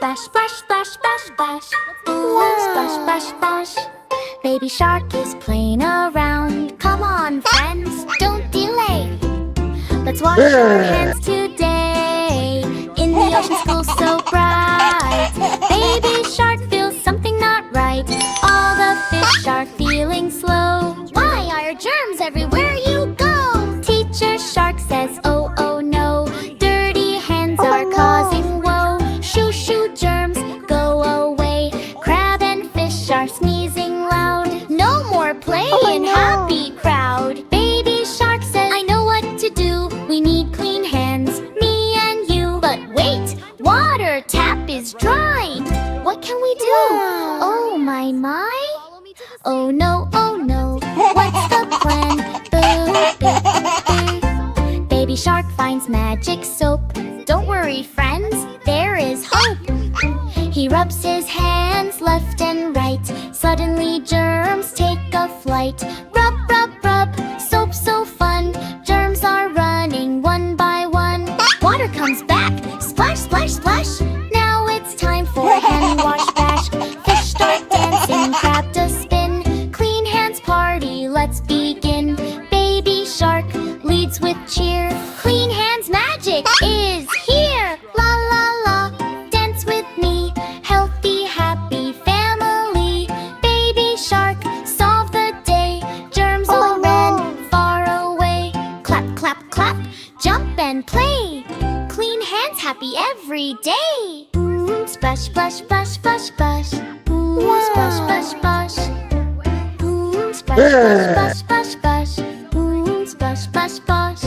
splash, splash, splash, splash, splash. Ooh, splash, splash, splash. Baby shark is playing around. Come on, friends, don't delay. Let's wash our hands today in the ocean school so bright. Baby shark feels something not right. All the fish are feeling slow. Why are germs everywhere you go? Teacher shark says, oh, oh no. Dirty hands are causing woe. Shoo, shoo, germs, go away. Crab and fish are sneezing loud. No more play in happy crowd. Baby shark says, I know what to do. We need clean hands, me and you. But wait, water tap is dry. What can we do? Oh my. Oh no, what's the plan? Boo, boo, boo. Baby shark finds magic soap. Don't worry, friends, there is hope. He rubs his hands left and right. Suddenly germs take a flight. Rub, rub, rub, soap so fun. Germs are running one by one. Water comes back, splash, splash, splash. Now it's time for hand wash bash. Fish start dancing, crab does spin. Clean hands party, let's begin. Baby shark leads with cheer. Clean hands magic is here. La la la, dance with me. Healthy, happy family. Baby shark, solve the day. Germs all ran far away. Clap, clap, clap, jump and play. Clean hands, happy every day. Splash, splash, splash, splash, splash. Splash, splash, splash. Splash, splash, splash, splash, splash. Splash, splash, splash.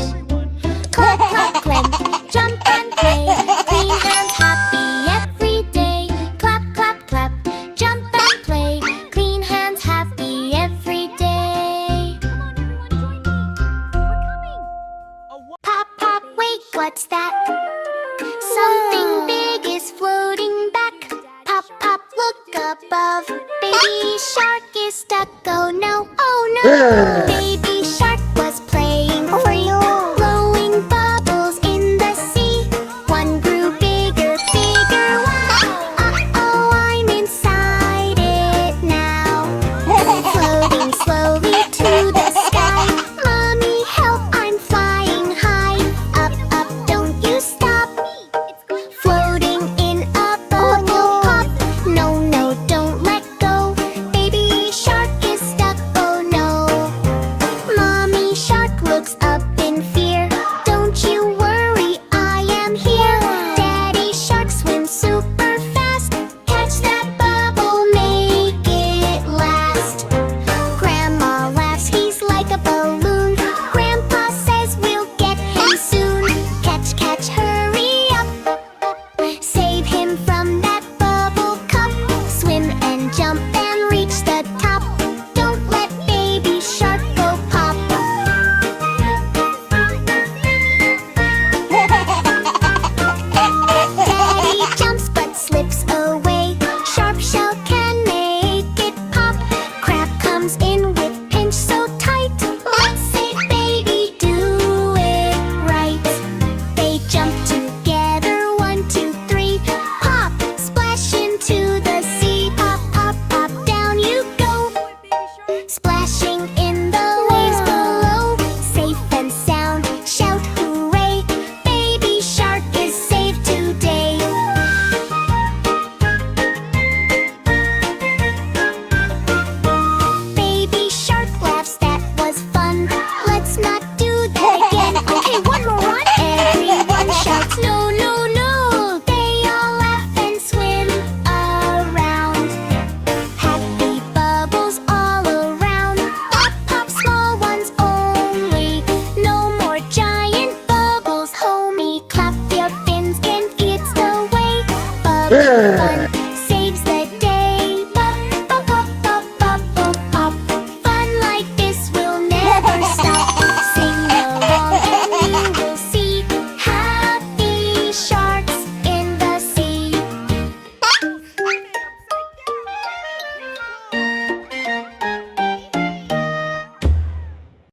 Clap, clap, clap, jump and play. Clean hands, happy every day. Clap, clap, clap, jump and play. Clean hands, happy every day. Pop, pop, wait, what's that? Something big is floating back. Pop, pop, look above. Baby shark is stuck, oh no, oh no.